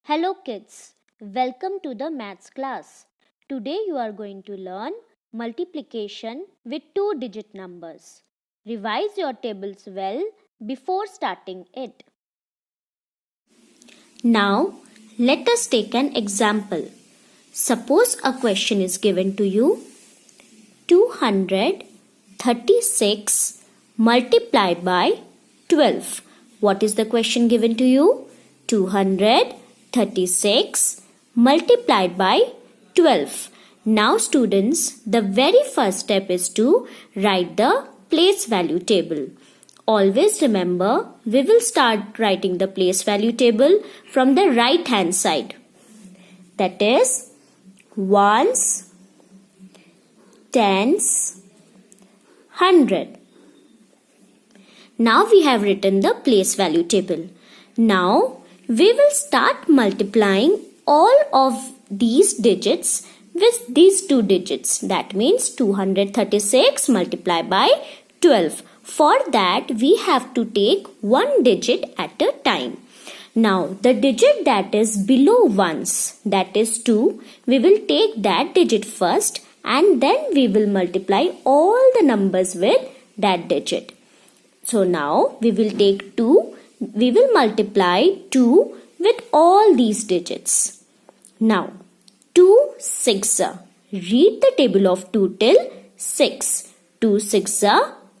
Hello kids, welcome to the maths class. Today you are going to learn multiplication with two-digit numbers. Revise your tables well before starting it. Now let us take an example. Suppose a question is given to you. 236 multiplied by 12. What is the question given to you? 236 multiplied by 12. Now students, the very first step is to write the place value table. Always remember, we will start writing the place value table from the right hand side. That is ones, tens, 100. Now we have written the place value table. Now we will start multiplying all of these digits with these two digits. That means 236 multiplied by 12. For that we have to take one digit at a time. Now the digit that is below ones, that is 2, we will take that digit first and then we will multiply all the numbers with that digit. So now we will take 2. We will multiply 2 with all these digits. Now 2 6. Read the table of 2 till 6. 2 6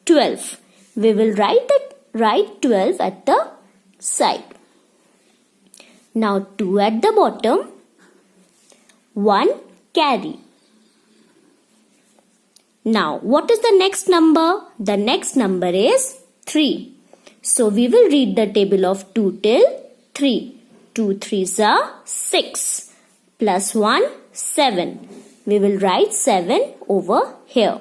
12. We will write 12 at the side. Now 2 at the bottom. 1 carry. Now what is the next number? The next number is 3. So we will read the table of 2 till 3. 2 3s are 6. Plus 1, 7. We will write 7 over here.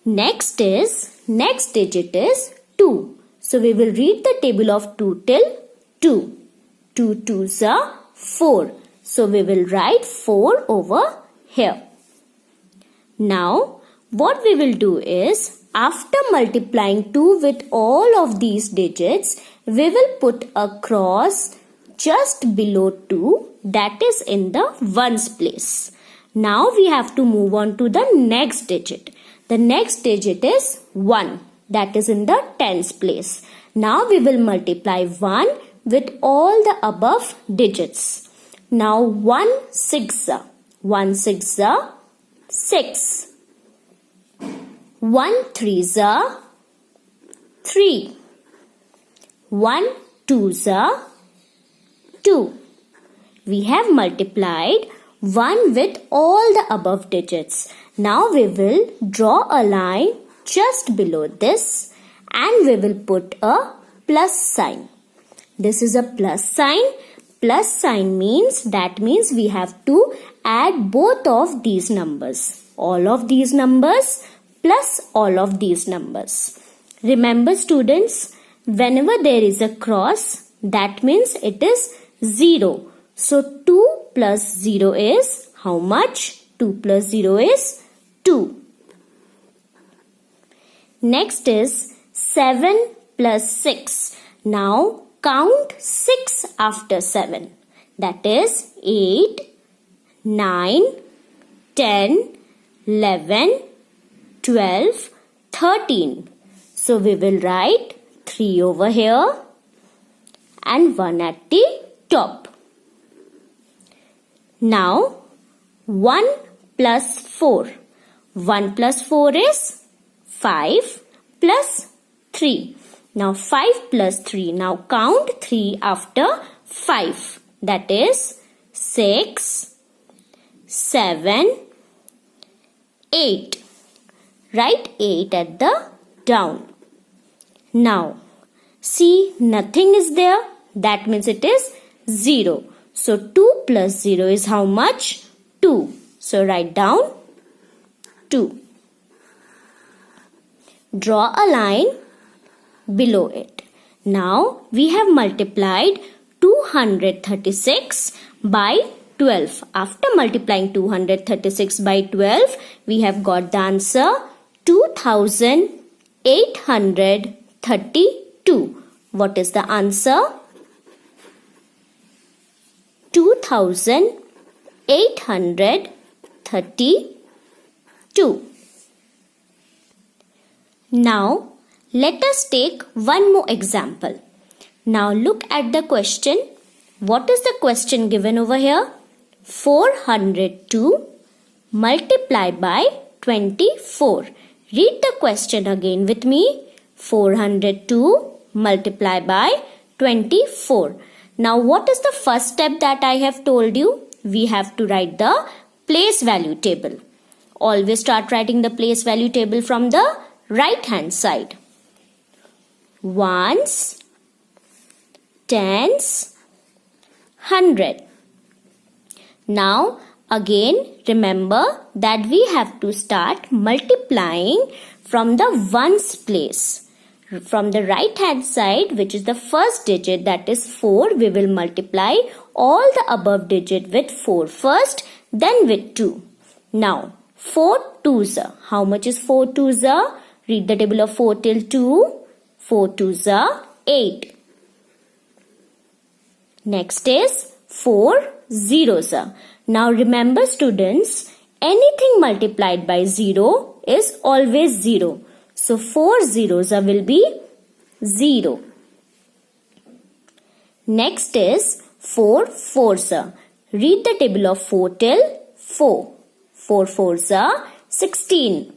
Next digit is 2. So we will read the table of 2 till 2. 2 2s are 4. So we will write 4 over here. Now what we will do is, after multiplying 2 with all of these digits, we will put a cross just below 2, that is in the ones place. Now we have to move on to the next digit. The next digit is 1, that is in the tens place. Now we will multiply 1 with all the above digits. Now 1 6. 1 6 6. 1 3s are 3. 1 2s are 2. We have multiplied 1 with all the above digits. Now we will draw a line just below this and we will put a plus sign. This is a plus sign. Plus sign means we have to add both of these numbers. All of these numbers plus all of these numbers. Remember students, whenever there is a cross, that means it is 0. So 2 plus 0 is how much? 2 plus 0 is 2. Next is 7 plus 6. Now count 6 after 7. That is 8, 9, 10, 11, 12, 13. So we will write 3 over here and 1 at the top. Now 1 plus 4. 1 plus 4 is 5 plus 3. Now 5 plus 3. Now count 3 after 5. That is 6, 7, 8. Write 8 at the down. Now see, nothing is there. That means it is 0. So 2 plus 0 is how much? 2. So write down 2. Draw a line below it. Now we have multiplied 236 by 12. After multiplying 236 by 12, we have got the answer 2832. What is the answer? 9832. Now, let us take one more example. Now look at the question. What is the question given over here? 402 multiplied by 24. Read the question again with me. 402 multiplied by 24. Now what is the first step that I have told you? We have to write the place value table. Always start writing the place value table from the right hand side. Ones, tens, 100. Now again remember that we have to start multiplying from the ones place. From the right hand side, which is the first digit, that is 4, we will multiply all the above digit with 4 first, then with 2. Now 4 twos are. How much is 4 twos are? Read the table of 4 till 2. 4 twos are 8. Next is 4 zeros are. Now remember students, anything multiplied by 0 is always 0. So 4 zeros are will be 0. Next is 4 fours are. Read the table of 4 till 4. 4 fours are 16.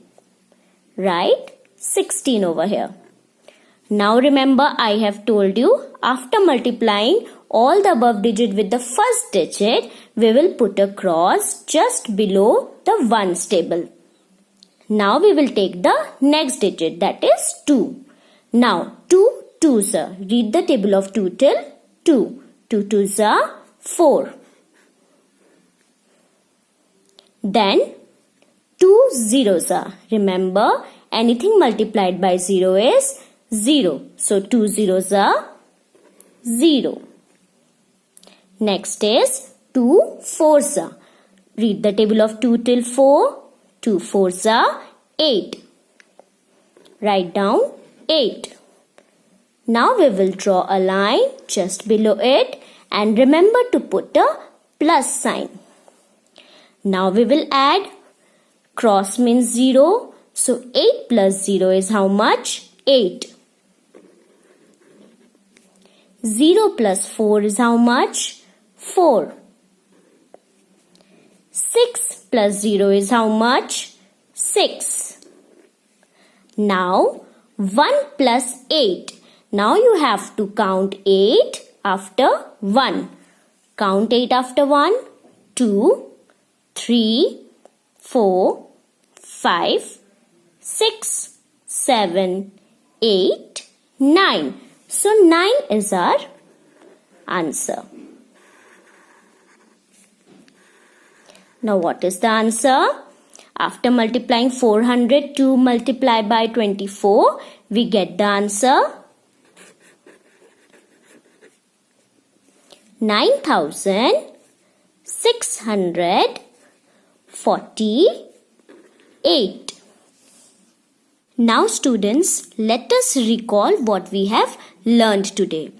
Right? 16 over here. Now remember I have told you after multiplying all the above digit with the first digit, we will put a cross just below the ones table. Now we will take the next digit, that is 2. Now 2 twos are. Read the table of 2 till 2. 2 twos are 4. Then 2 zeros are. Remember anything multiplied by 0 is 0. So 2 zeros are 0. Next is 2 fours are. Read the table of 2 till 4. 2 fours are 8. Write down 8. Now we will draw a line just below it and remember to put a plus sign. Now we will add. Cross means 0. So 8 plus 0 is how much? 8. 0 plus 4 is how much? 4. 6 plus 0 is how much? 6. Now 1 plus 8. Now you have to count 8 after 1. Count 8 after 1. 2, 3, 4, 5, 6, 7, 8, 9. So 9 is our answer. Now what is the answer? After multiplying 402 multiplied by 24, we get the answer 9648. Now students, let us recall what we have learned today.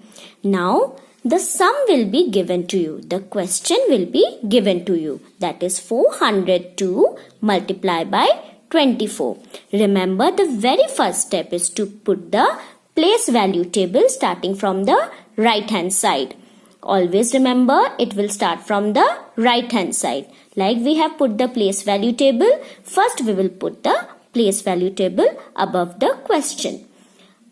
Now the sum will be given to you. The question will be given to you. That is 402 multiplied by 24. Remember the very first step is to put the place value table starting from the right hand side. Always remember it will start from the right hand side. Like we have put the place value table, first we will put the place value table above the question.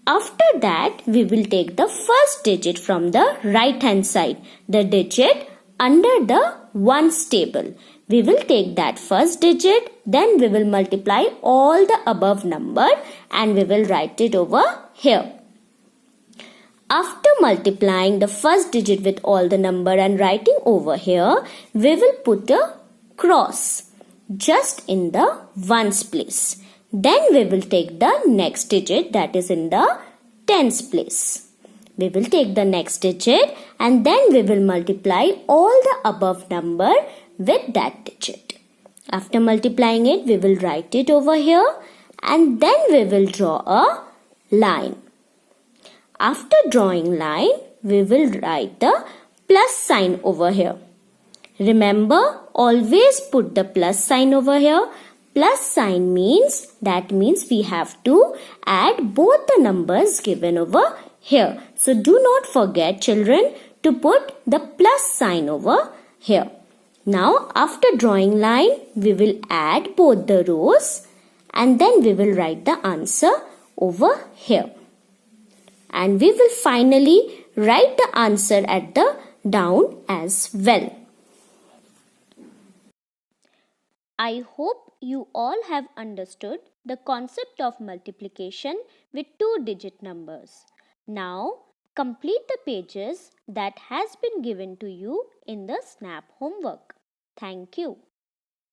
After that, we will take the first digit from the right hand side, the digit under the ones table. We will take that first digit, then we will multiply all the above number and we will write it over here. After multiplying the first digit with all the number and writing over here, we will put a cross just in the ones place. Then we will take the next digit, that is in the tens place. We will take the next digit and then we will multiply all the above number with that digit. After multiplying it, we will write it over here and then we will draw a line. After drawing line, we will write the plus sign over here. Remember, always put the plus sign over here. Plus sign means we have to add both the numbers given over here. So do not forget, children, to put the plus sign over here. Now after drawing line, we will add both the rows and then we will write the answer over here. And we will finally write the answer at the down as well. I hope you all have understood the concept of multiplication with two-digit numbers. Now complete the pages that has been given to you in the SNAP homework. Thank you.